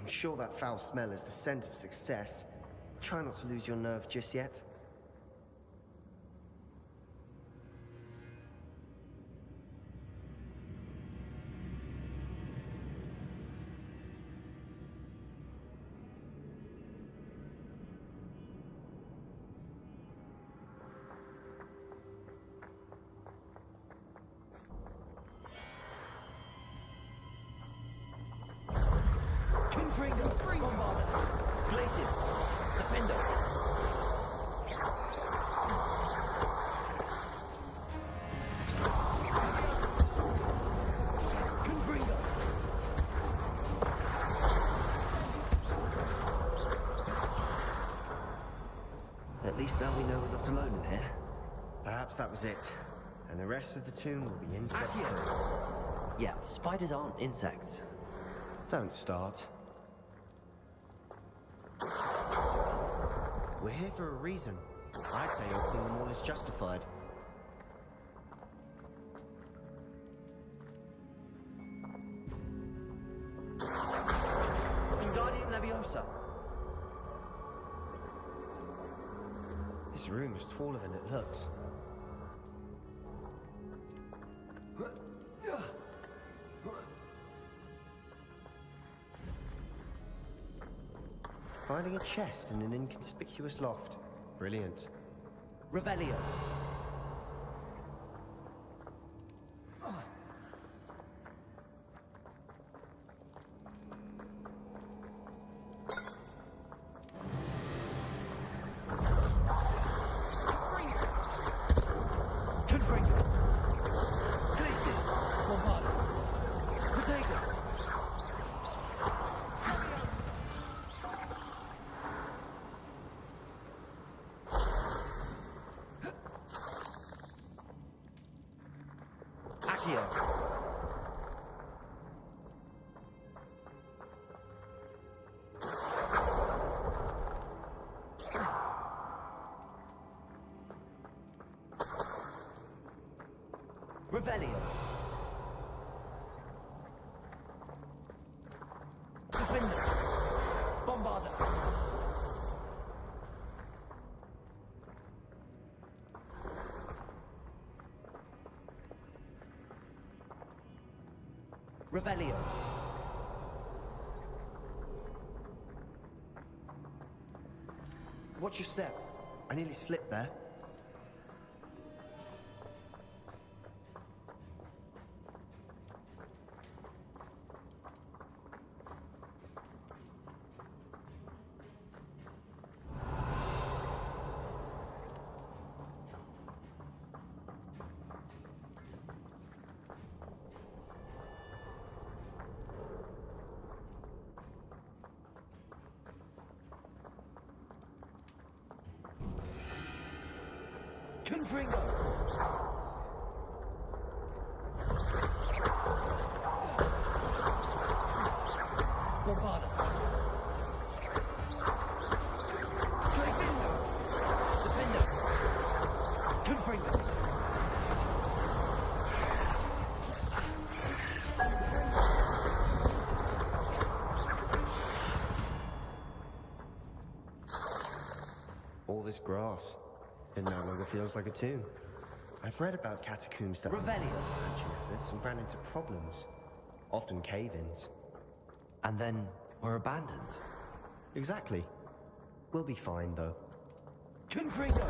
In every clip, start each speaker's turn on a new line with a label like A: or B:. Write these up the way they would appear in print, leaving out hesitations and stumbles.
A: I'm sure that foul smell is the scent of success. Try not to lose your nerve just yet.
B: At least now we know we're not alone in here.
A: Perhaps that was it. And the rest of the tomb will be insect.
B: Yeah, spiders aren't insects.
A: Don't start. We're here for a reason. I'd say opening the wall is justified.
B: Wingardium Leviosa.
A: This room is taller than it looks. Finding a chest in an inconspicuous loft. Brilliant.
B: Revelio. Revelio. Defender. Bombarda. Revelio.
A: Watch your step. I nearly slipped there.
B: Confringo! Bombarda! Glacindo! Defender! Confringo!
A: All this grass. It no longer feels like a tomb. I've read about catacombs that
B: Revelio.
A: expansion efforts and ran into problems. Often cave-ins.
B: And then we're abandoned.
A: Exactly. We'll be fine, though.
B: Confringo!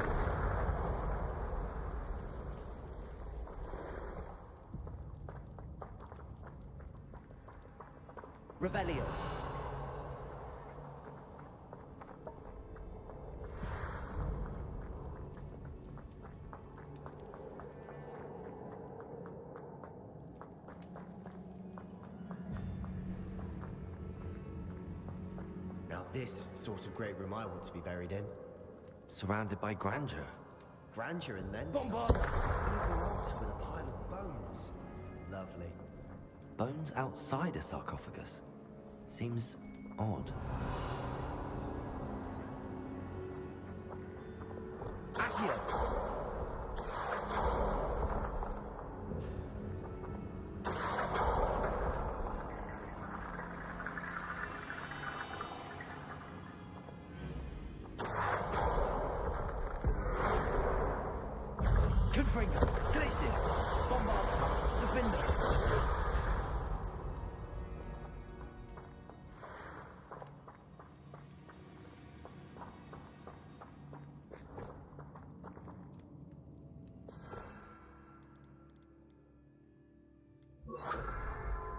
B: Revelio.
A: Now this is the sort of great room I want to be buried in.
B: Surrounded by grandeur.
A: Grandeur and then
B: Bombard!
A: even altar with a pile of bones. Lovely.
B: Bones outside a sarcophagus. Seems odd. Accio!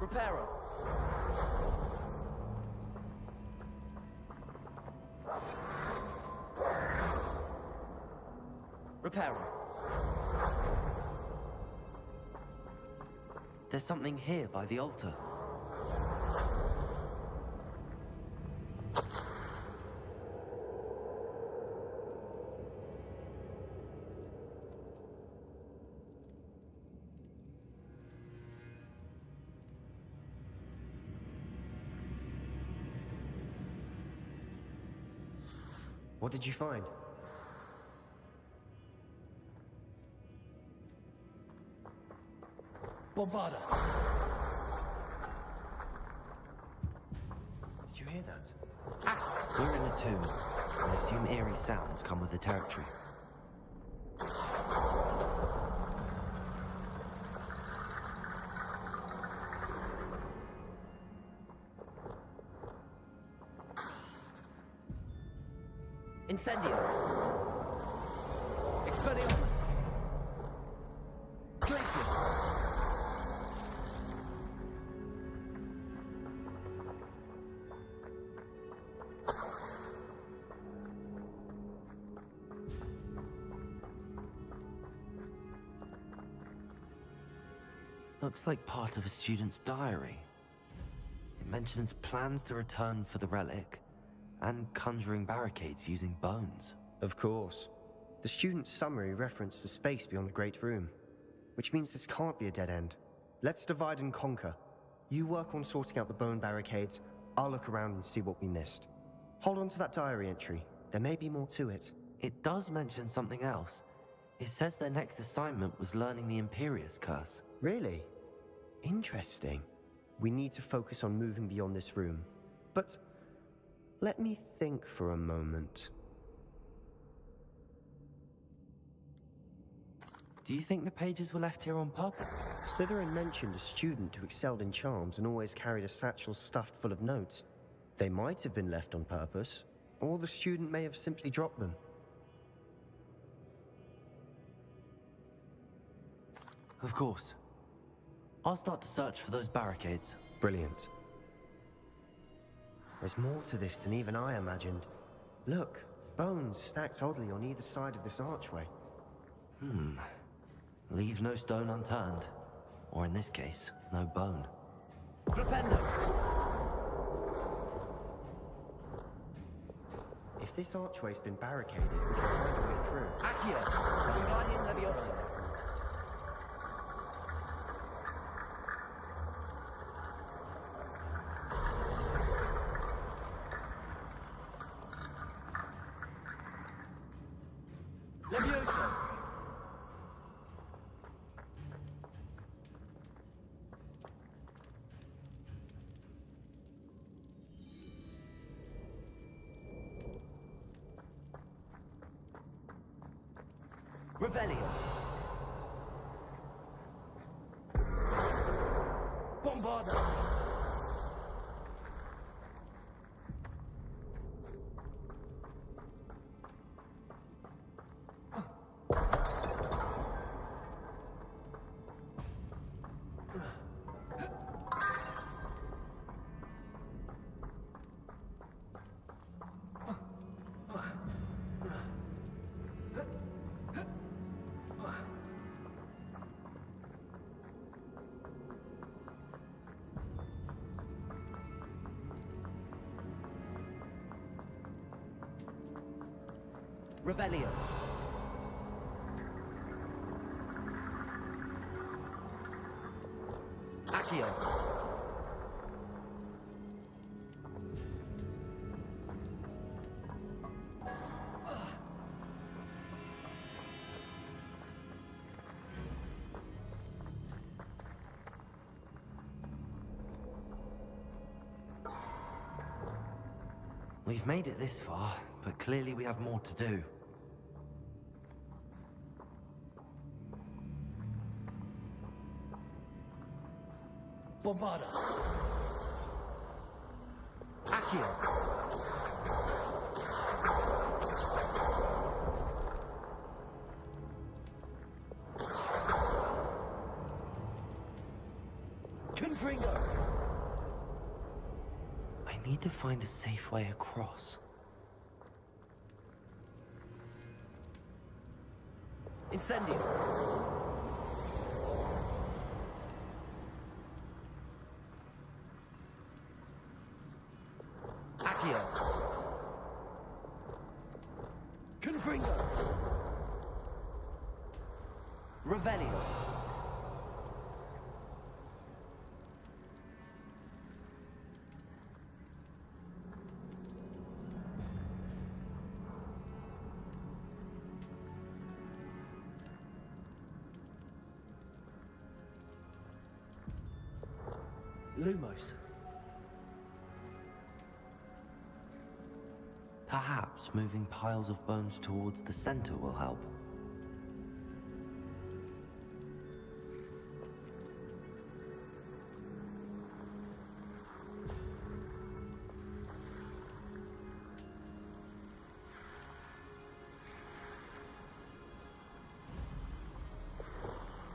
B: Reparo. Reparo. There's something here by the altar.
A: What did you find?
B: Bombarda.
A: Did you hear that?
B: We're in a tomb. I assume eerie sounds come with the territory. Incendio! Expelliarmus! Glacius! Looks like part of a student's diary. It mentions plans to return for the relic, and conjuring barricades using bones.
A: Of course. The student's summary referenced the space beyond the Great Room, which means this can't be a dead end. Let's divide and conquer. You work on sorting out the bone barricades, I'll look around and see what we missed. Hold on to that diary entry. There may be more to it.
B: It does mention something else. It says their next assignment was learning the Imperius Curse.
A: Really? Interesting. We need to focus on moving beyond this room. But let me think for a moment.
B: Do you think the pages were left here on purpose?
A: Slytherin mentioned a student who excelled in charms and always carried a satchel stuffed full of notes. They might have been left on purpose, or the student may have simply dropped them.
B: Of course. I'll start to search for those barricades.
A: Brilliant. There's more to this than even I imagined. Look, bones stacked oddly on either side of this archway.
B: Leave no stone unturned. Or in this case, no bone. Flipendo!
A: If this archway's been barricaded, we can find a way through.
B: Accio! Wingardium Leviosa! Leviosa! Revelio! Bombarda! Revelio. Accio. We've made it this far, but clearly we have more to do. Bombarda! Accio!
C: Confringo!
B: I need to find a safe way across.
C: Incendio! Accio! Confringo! Revelio! Lumos.
B: Perhaps moving piles of bones towards the center will help.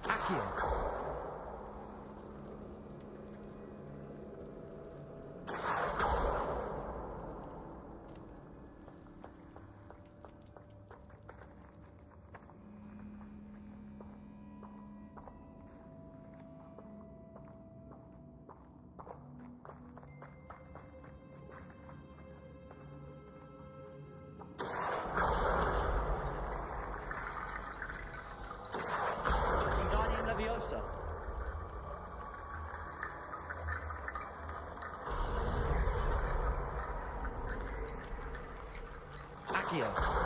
C: Accio! Wingardium Leviosa! Accio!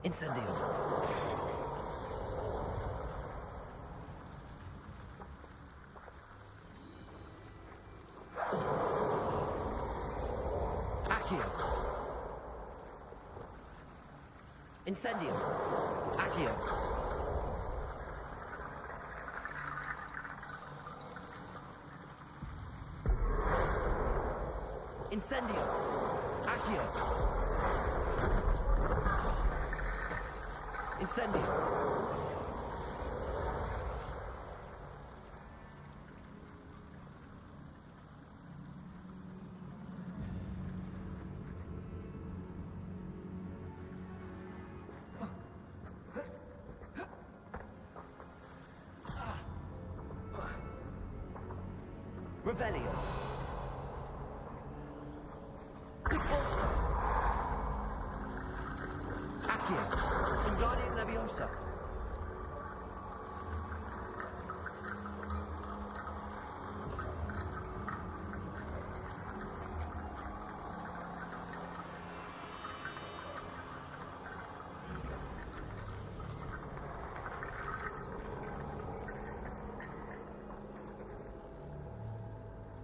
C: Incendio! Accio! Incendio! Accio! Incendio! Accio! Incendio! Revelio! Repulso! Accio! Wingardium Leviosa!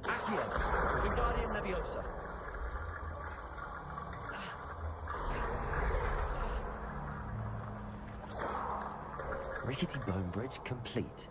C: Accio! Wingardium Leviosa!
B: Rickety bone bridge complete.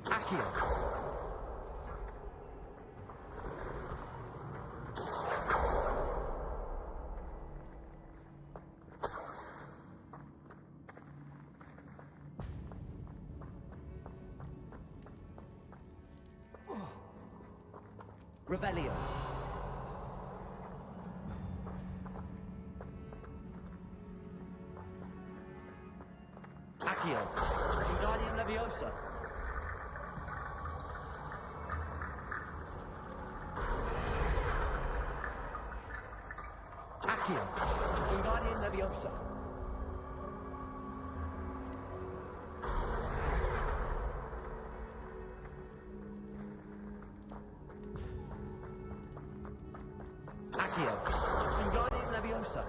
C: Accio! Revelio. Accio. Wingardium Leviosa. Accio. Wingardium Leviosa. Accio. Wingardium Leviosa.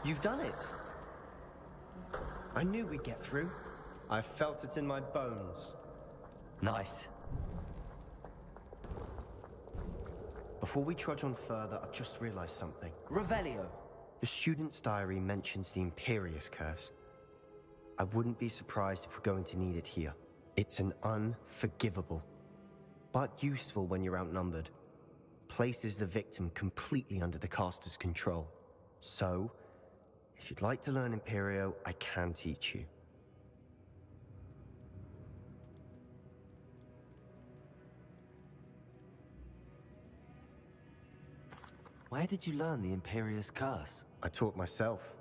A: You've done it. I knew we'd get through. I felt it in my bones.
B: Nice.
A: Before we trudge on further, I've just realized something.
C: Revelio.
A: The student's diary mentions the Imperius Curse. I wouldn't be surprised if we're going to need it here. It's an unforgivable, but useful when you're outnumbered. Places the victim completely under the caster's control. So, if you'd like to learn Imperio, I can teach you.
B: Where did you learn the Imperius Curse?
A: I taught myself.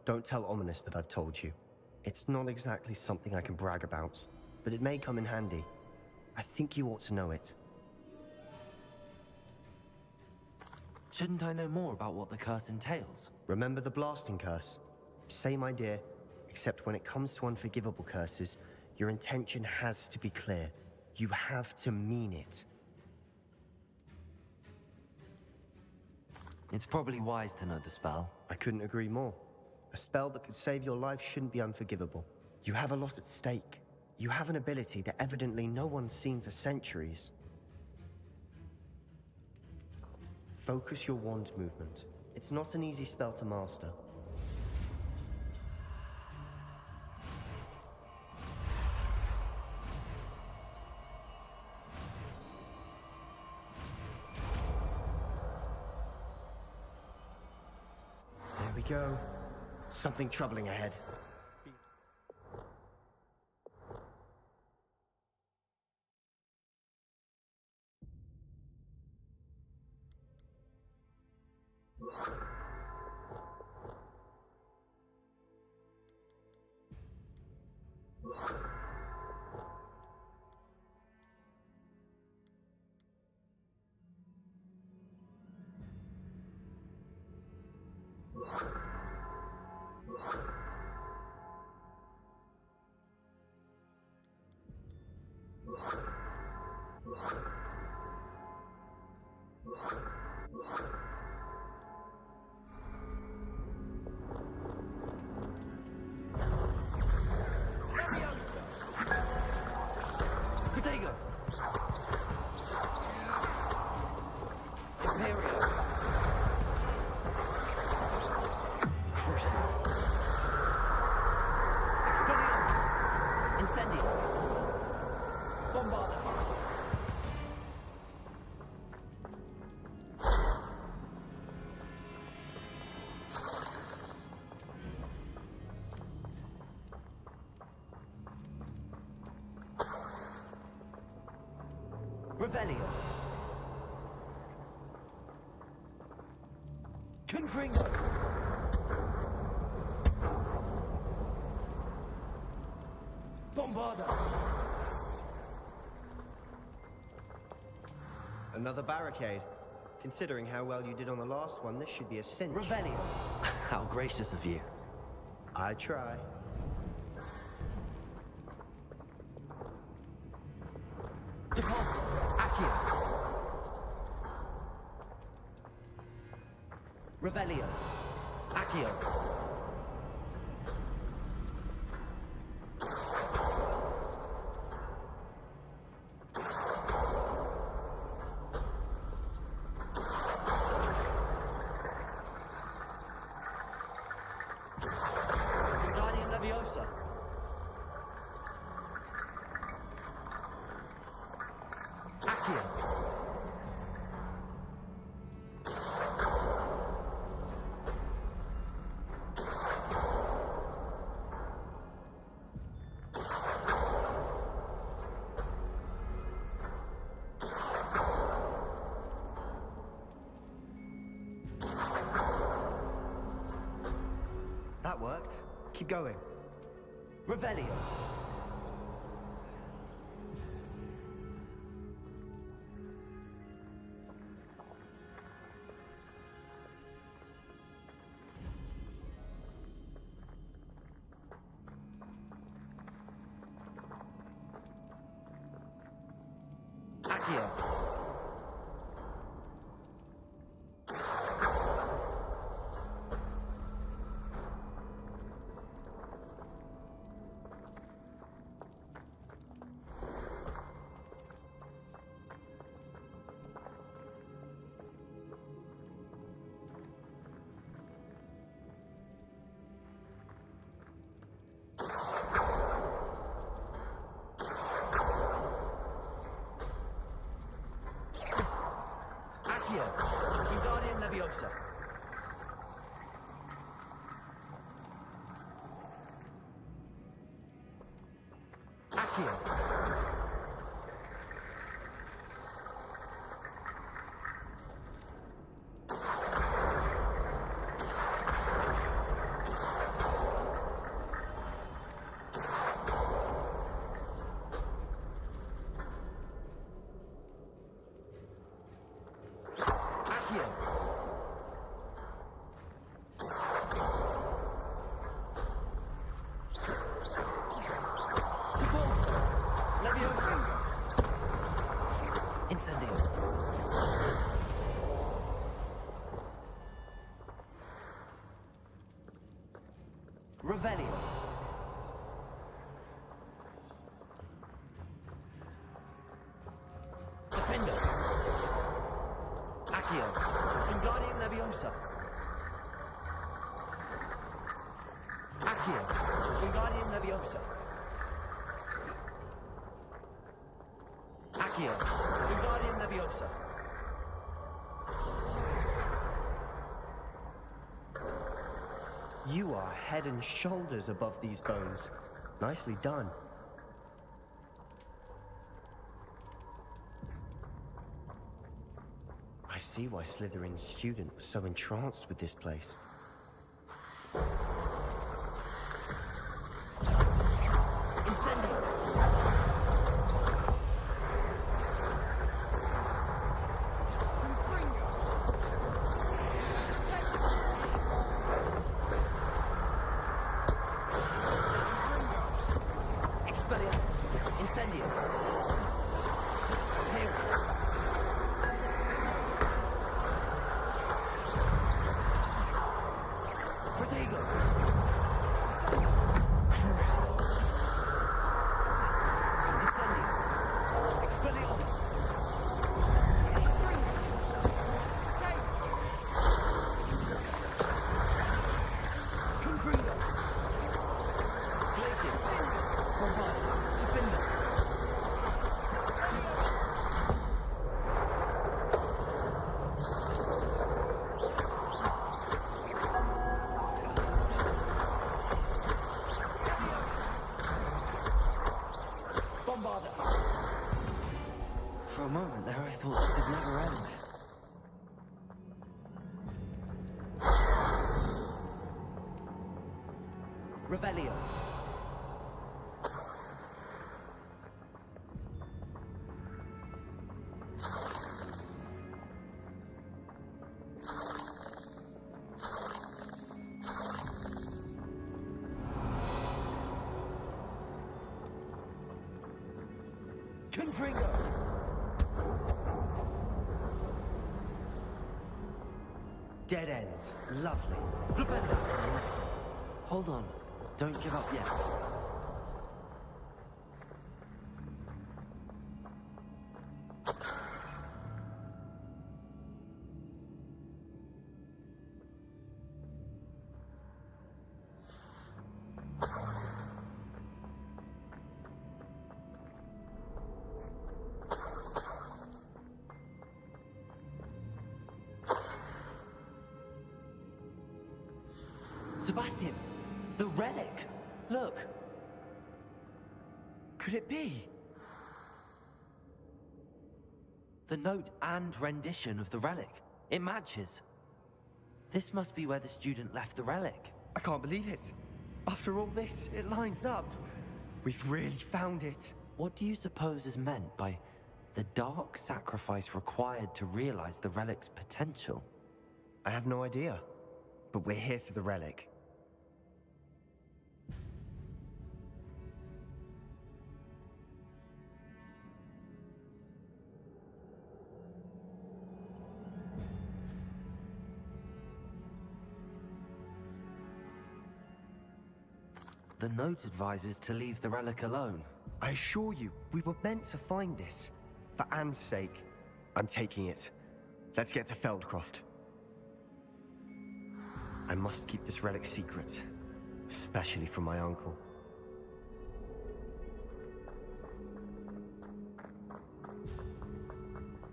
A: Don't tell Ominous that I've told you. It's not exactly something I can brag about, but it may come in handy. I think you ought to know it.
B: Shouldn't I know more about what the curse entails?
A: Remember the blasting curse? Same idea, except when it comes to unforgivable curses, your intention has to be clear. You have to mean it.
B: It's probably wise to know the spell.
A: I couldn't agree more. A spell that could save your life shouldn't be unforgivable. You have a lot at stake. You have an ability that evidently no one's seen for centuries. Focus your wand movement. It's not an easy spell to master. There we go. Something troubling ahead.
C: Protego. Imperio. Crucible. Expelliarmus. Incendio. Bombarda. Revelio. Confringo. Bombarda.
A: Another barricade. Considering how well you did on the last one, this should be a cinch.
C: Revelio.
B: How gracious of you.
A: I try.
C: Depulso. Accio. Revelio. Accio. Wingardium Leviosa. Accio.
A: That worked. Keep going.
C: Revelio. Accio. Accio. Wingardium Leviosa. Accio. Accio. Divorce. Leviosa. Incendio. Revelio. Defender. Accio. Wingardium Leviosa. Accio. Wingardium Leviosa. Accio. Wingardium Leviosa.
A: You are head and shoulders above these bones. Nicely done. I see why Slytherin's student was so entranced with this place.
C: Incendio. Expelliarmus. Incendio. Hail. Protego. Crucio. Incendio. Expelliarmus. Confringo. Glacius. Bombard. Defender. Bombarda.
B: For a moment there, I thought it'd never end.
C: Revelio. Confringo.
A: Dead end. Lovely.
C: Flipenda.
B: Hold on. Don't give up yet.
C: Sebastian, the relic. Look. Could it be?
B: The note and rendition of the relic. It matches. This must be where the student left the relic.
A: I can't believe it. After all this, it lines up. We've really found it.
B: What do you suppose is meant by the dark sacrifice required to realize the relic's potential?
A: I have no idea, but we're here for the relic.
B: The note advises to leave the relic alone.
A: I assure you, we were meant to find this. For Anne's sake, I'm taking it. Let's get to Feldcroft. I must keep this relic secret, especially from my uncle.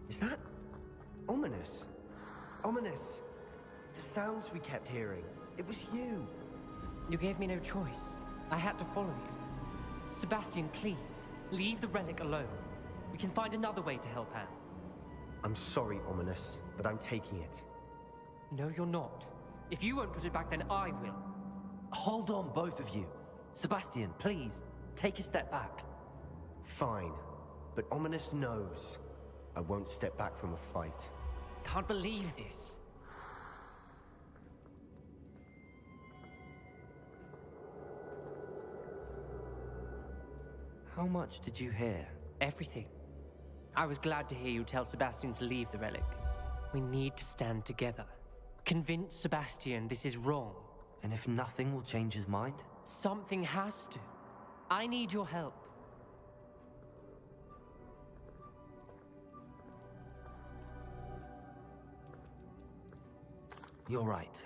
A: Is that ominous? Ominous. The sounds we kept hearing. It was you.
C: You gave me no choice. I had to follow you. Sebastian, please, leave the relic alone. We can find another way to help Anne.
A: I'm sorry, Ominous, but I'm taking it.
C: No, you're not. If you won't put it back, then I will.
B: Hold on, both of you. Sebastian, please, take a step back.
A: Fine, but Ominous knows I won't step back from a fight.
C: Can't believe this.
B: How much did you hear?
C: Everything. I was glad to hear you tell Sebastian to leave the relic. We need to stand together. Convince Sebastian this is wrong.
B: And if nothing will change his mind?
C: Something has to. I need your help.
B: You're right.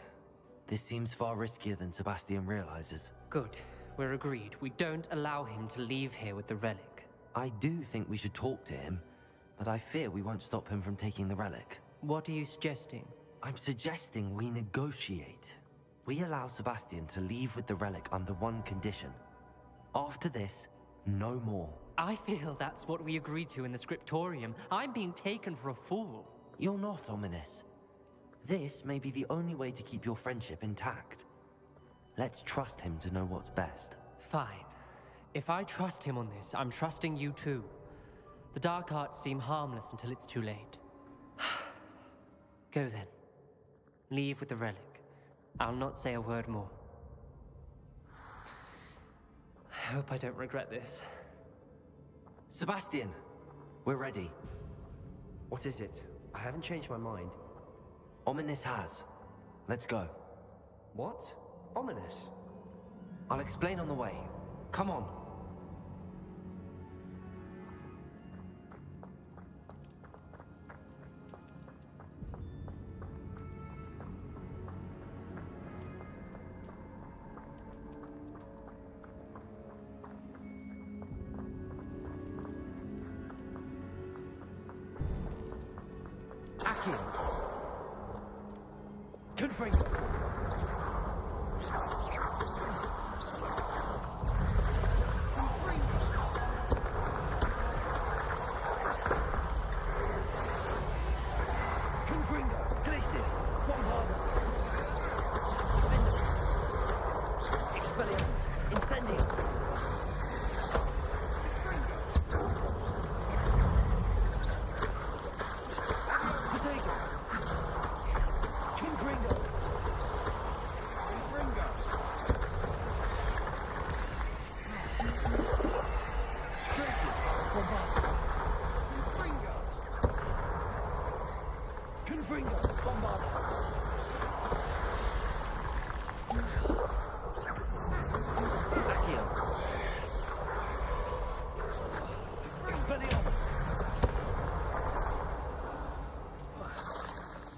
B: This seems far riskier than Sebastian realizes.
C: Good. We're agreed. We don't allow him to leave here with the relic.
B: I do think we should talk to him, but I fear we won't stop him from taking the relic.
C: What are you suggesting?
B: I'm suggesting we negotiate. We allow Sebastian to leave with the relic under one condition. After this, no more.
C: I feel that's what we agreed to in the scriptorium. I'm being taken for a fool.
B: You're not, Ominous. This may be the only way to keep your friendship intact. Let's trust him to know what's best.
C: Fine. If I trust him on this, I'm trusting you too. The dark arts seem harmless until it's too late. Go then. Leave with the relic. I'll not say a word more. I hope I don't regret this.
B: Sebastian, we're ready.
A: What is it? I haven't changed my mind.
B: Ominous has. Let's go.
A: What? Ominous?
B: I'll explain on the way. Come on.
C: Accio! Confringo!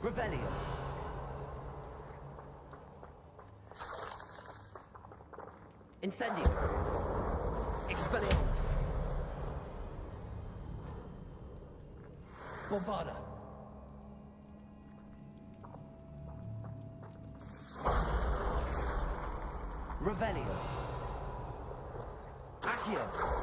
B: Revelio. Incendio. Expelliarmus. Bombarda. Revelio. Accio.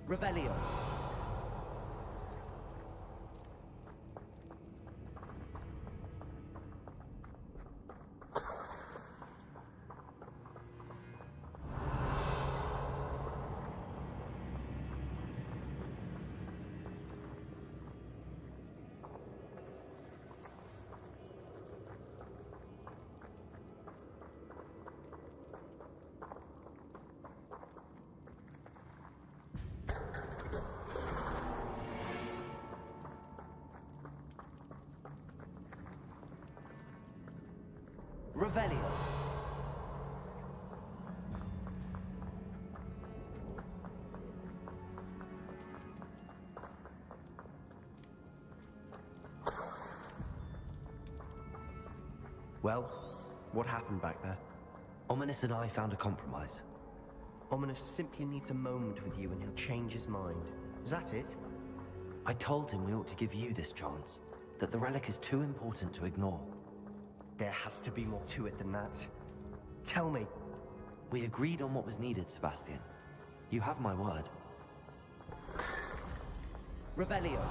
C: Revelio. Revelio.
A: Well, what happened back there?
B: Ominous and I found a compromise.
A: Ominous simply needs a moment with you and he'll change his mind. Is that it?
B: I told him we ought to give you this chance, that the relic is too important to ignore.
A: There has to be more to it than that. Tell me.
B: We agreed on what was needed, Sebastian. You have my word.
C: Revelio.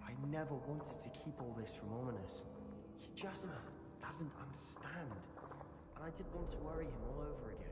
A: I never wanted to keep all this from Ominous. He just doesn't understand. And I didn't want to worry him all over again.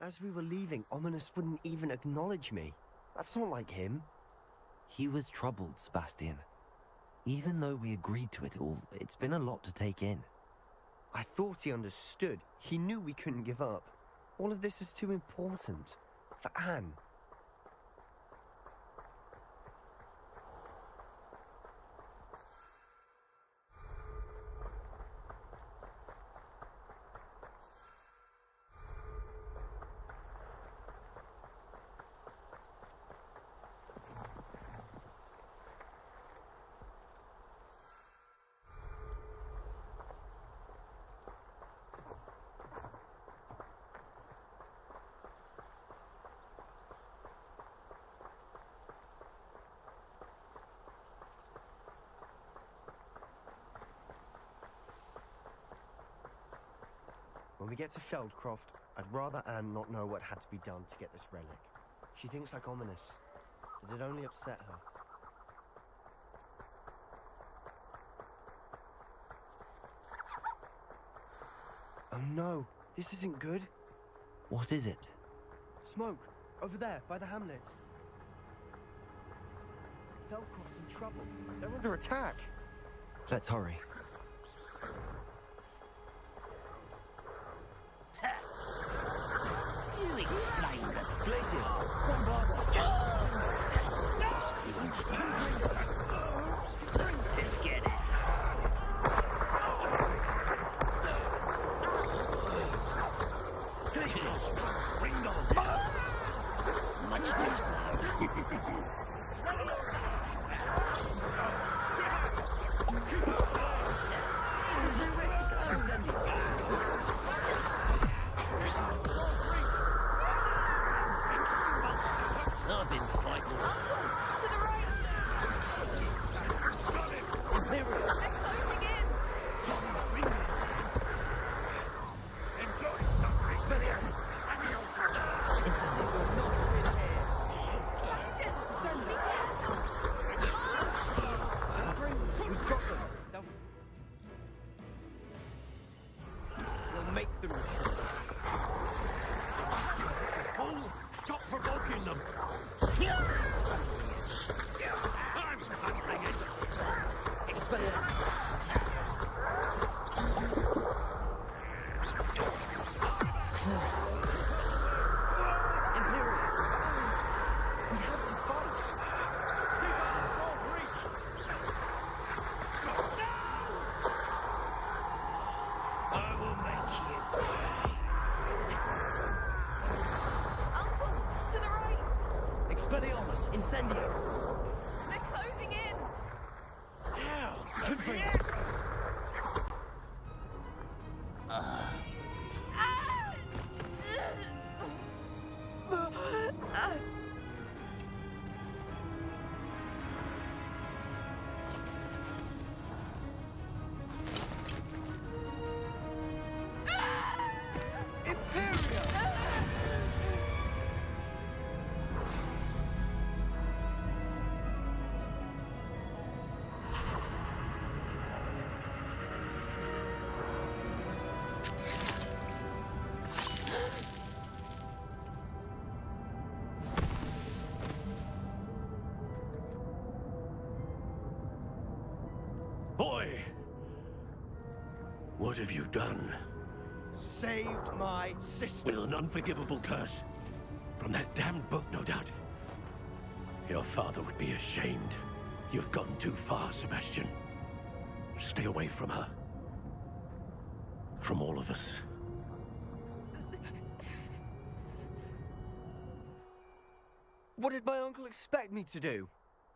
A: As we were leaving, Ominous wouldn't even acknowledge me. That's not like him.
B: He was troubled, Sebastian. Even though we agreed to it all, it's been a lot to take in.
A: I thought he understood. He knew we couldn't give up. All of this is too important. For Anne. When we get to Feldcroft, I'd rather Anne not know what had to be done to get this relic. She thinks like Ominous, but it only upset her. Oh no, this isn't good.
B: What is it?
A: Smoke, over there, by the hamlet. Feldcroft's in trouble. They're under attack.
B: Let's hurry.
D: You explain the
A: Glacius!
D: Let's get this.
A: Glacius!
D: Bring on. Much I've been fighting. To the right! There
E: Ghosts! Incendio!
F: They're closing in!
D: Boy! What have you done?
E: Saved my sister!
D: With an unforgivable curse. From that damned book, no doubt. Your father would be ashamed. You've gone too far, Sebastian. Stay away from her. From all of us.
E: What did my uncle expect me to do?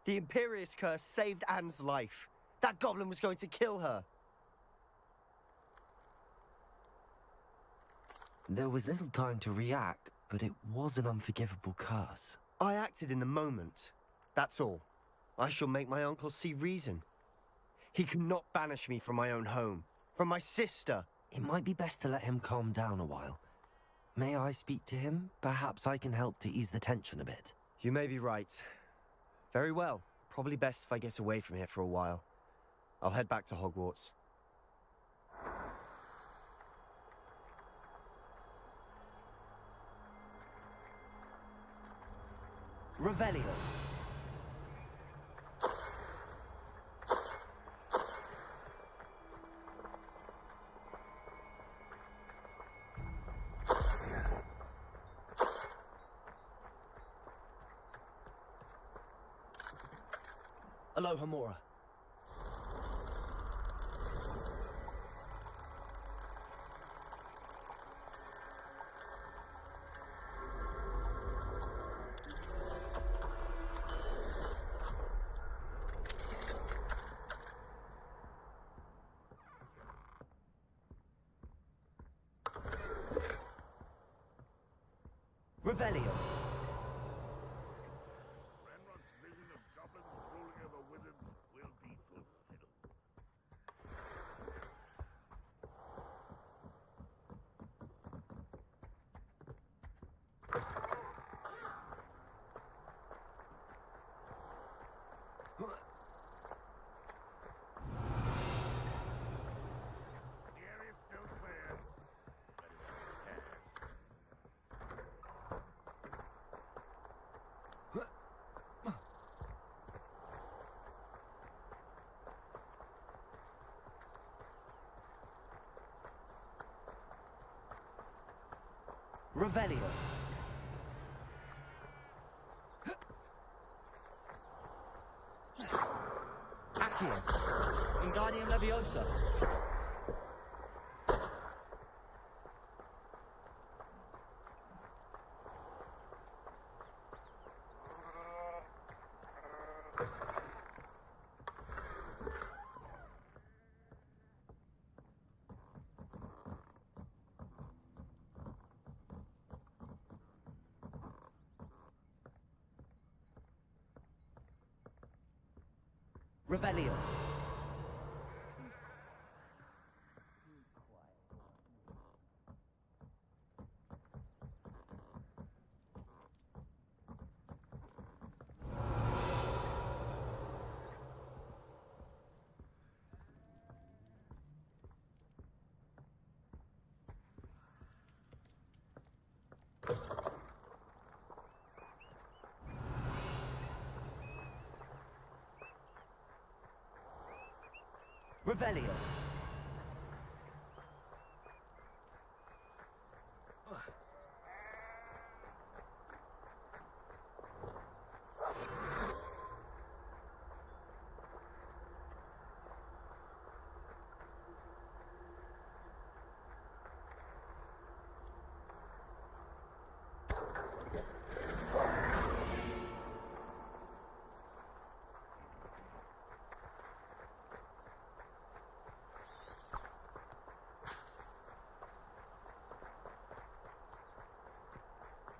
E: The Imperius curse saved Anne's life. That goblin was going to kill her.
B: There was little time to react, but it was an unforgivable curse.
E: I acted in the moment. That's all. I shall make my uncle see reason. He cannot banish me from my own home, from my sister.
B: It might be best to let him calm down a while. May I speak to him? Perhaps I can help to ease the tension a bit.
E: You may be right. Very well. Probably best if I get away from here for a while. I'll head back to Hogwarts.
C: Revelio.
E: Alohomora.
C: Revelio.
G: Ranrock's vision of goblins ruling over wizards will be fulfilled. The area's still clear.
C: Revelio. Accio. Wingardium Leviosa. Revelio. Revelio.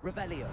C: Revelio.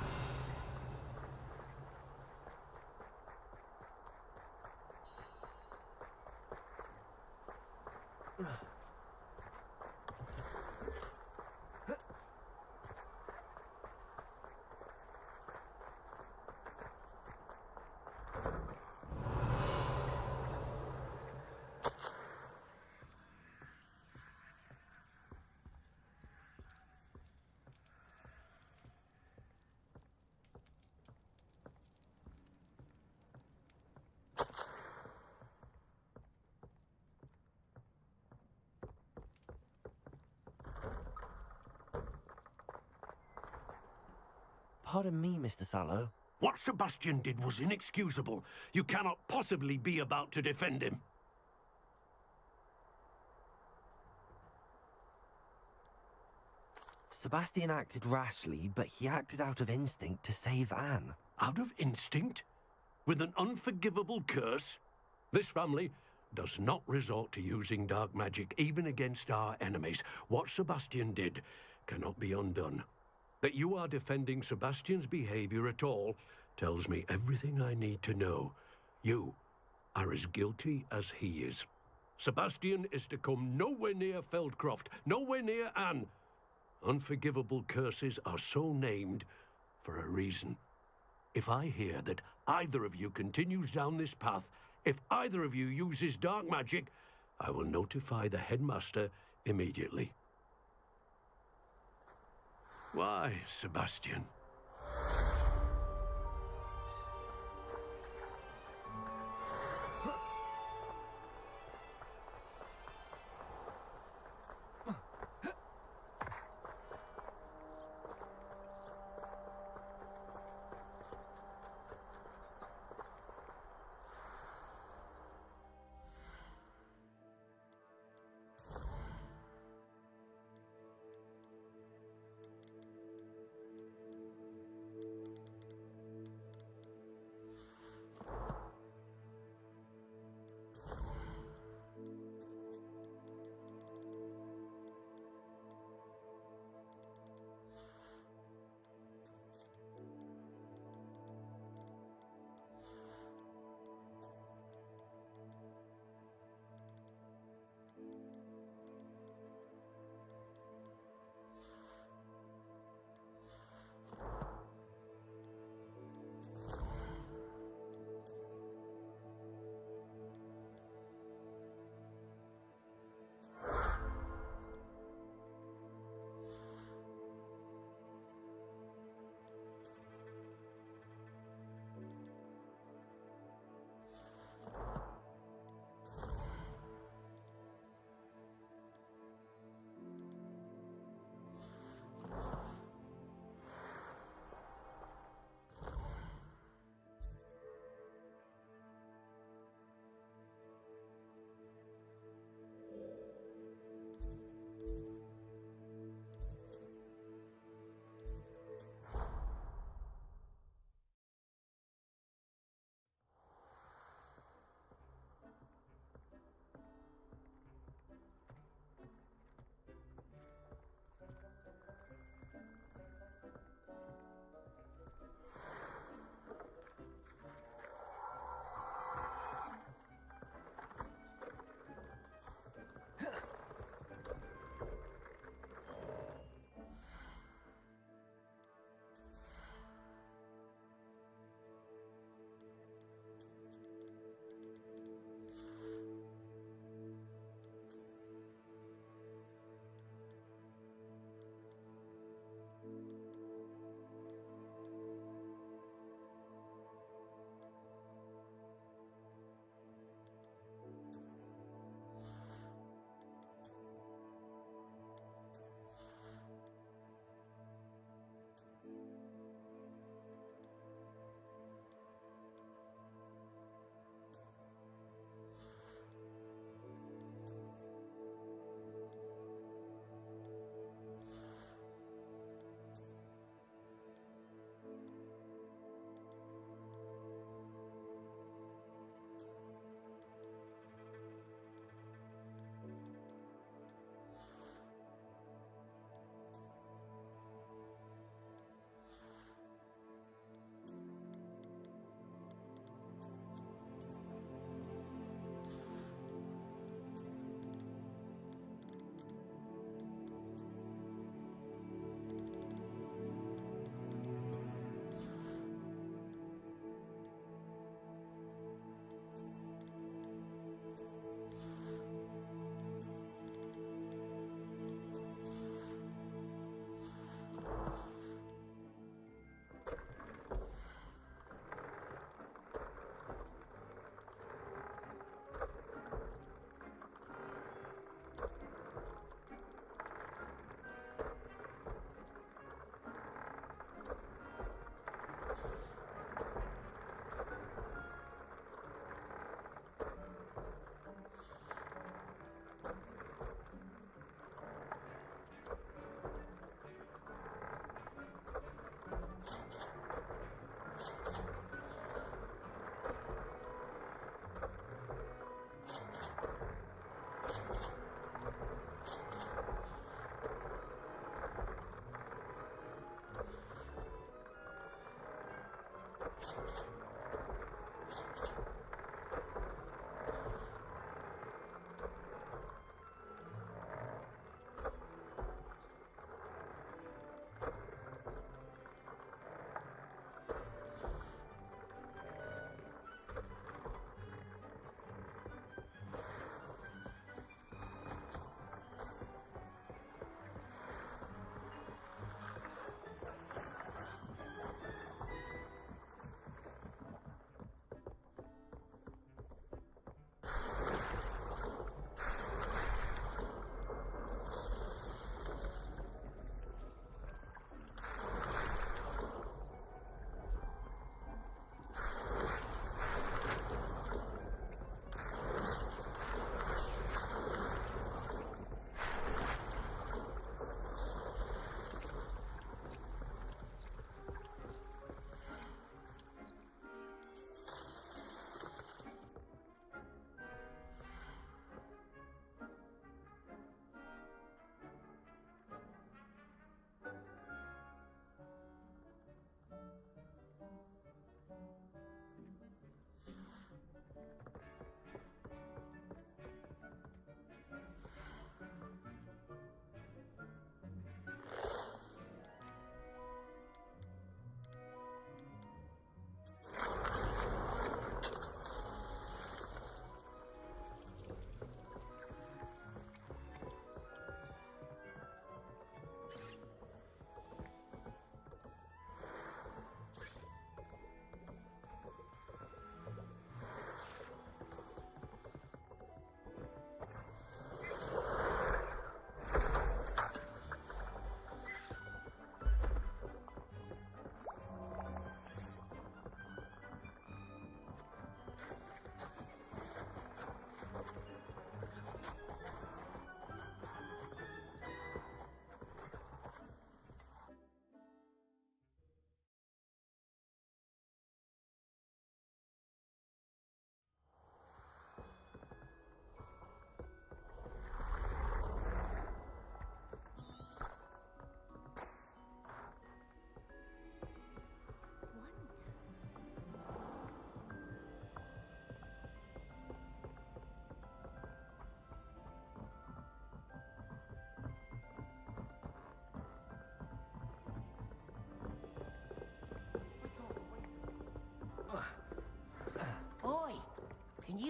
B: Pardon me, Mr. Sallow.
D: What Sebastian did was inexcusable. You cannot possibly be about to defend him.
B: Sebastian acted rashly, but he acted out of instinct to save Anne.
D: Out of instinct? With an unforgivable curse? This family does not resort to using dark magic even against our enemies. What Sebastian did cannot be undone. That you are defending Sebastian's behavior at all tells me everything I need to know. You are as guilty as he is. Sebastian is to come nowhere near Feldcroft, nowhere near Anne. Unforgivable curses are so named for a reason. If I hear that either of you continues down this path, if either of you uses dark magic, I will notify the headmaster immediately. Why, Sebastian?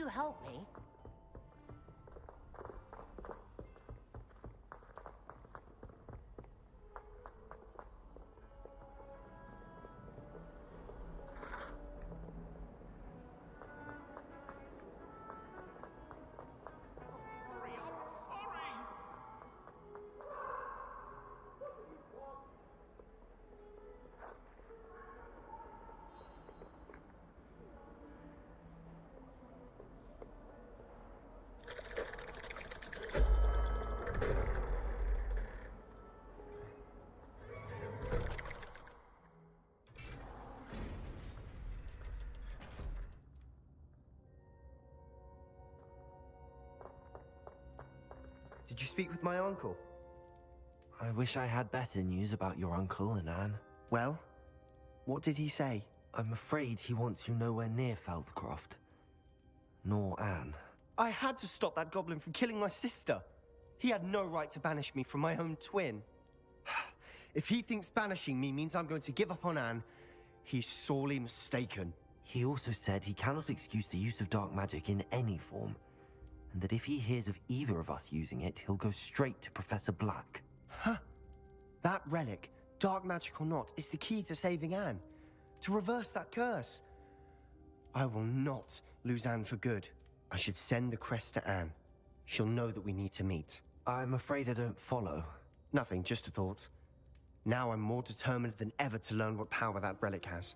H: you help me?
E: Did you speak with my uncle?
B: I wish I had better news about your uncle and Anne.
E: Well, what did he say?
B: I'm afraid he wants you nowhere near Feldcroft. Nor Anne.
E: I had to stop that goblin from killing my sister. He had no right to banish me from my own twin. If he thinks banishing me means I'm going to give up on Anne, he's sorely mistaken.
B: He also said he cannot excuse the use of dark magic in any form, and that if he hears of either of us using it, he'll go straight to Professor Black.
E: Huh? That relic, dark magic or not, is the key to saving Anne. To reverse that curse. I will not lose Anne for good. I should send the crest to Anne. She'll know that we need to meet.
B: I'm afraid I don't follow.
E: Nothing, just a thought. Now I'm more determined than ever to learn what power that relic has.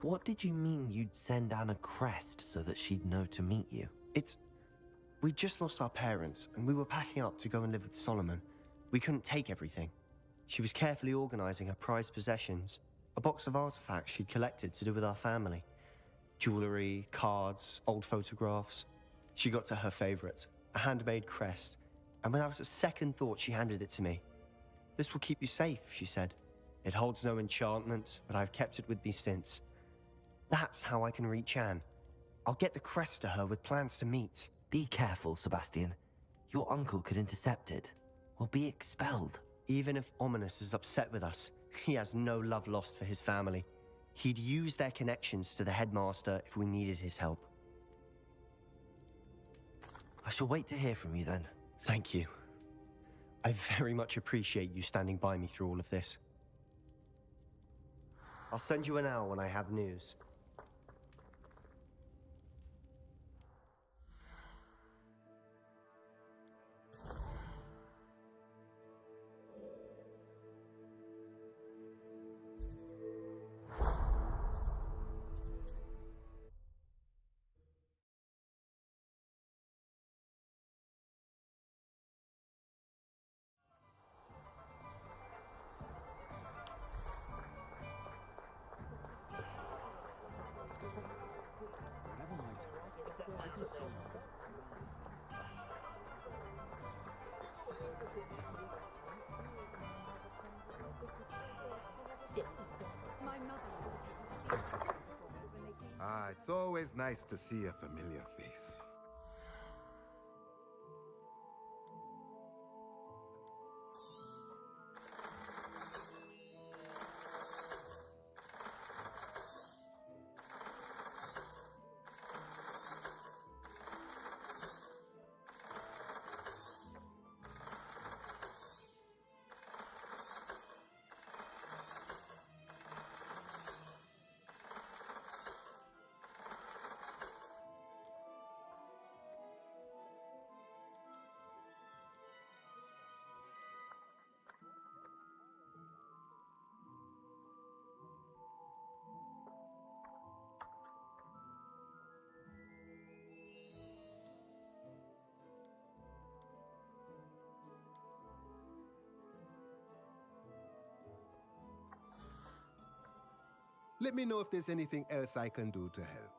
B: What did you mean you'd send Anne a crest so that she'd know to meet you?
E: We just lost our parents, and we were packing up to go and live with Solomon. We couldn't take everything. She was carefully organizing her prized possessions, a box of artifacts she'd collected to do with our family. Jewelry, cards, old photographs. She got to her favorite, a handmade crest, and without a second thought, she handed it to me. "This will keep you safe," she said. "It holds no enchantment, but I've kept it with me since. That's how I can reach Anne. I'll get the crest to her with plans to meet."
B: Be careful, Sebastian. Your uncle could intercept it. We'll be expelled.
E: Even if Ominous is upset with us, he has no love lost for his family. He'd use their connections to the headmaster if we needed his help.
B: I shall wait to hear from you then.
E: Thank you. I very much appreciate you standing by me through all of this. I'll send you an owl when I have news.
I: Ah, it's always nice to see a familiar face. Let me know if there's anything else I can do to help.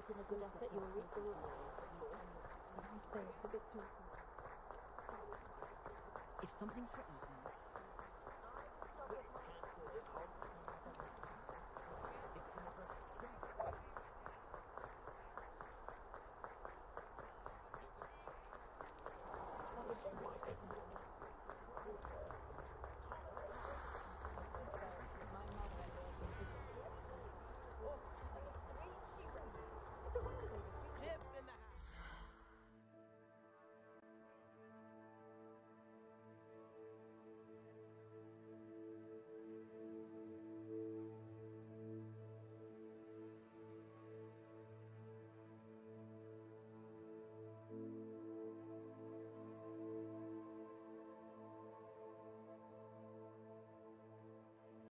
H: put in a good effort, you'll reap the reward, of course. So it's a bit too... If something threatens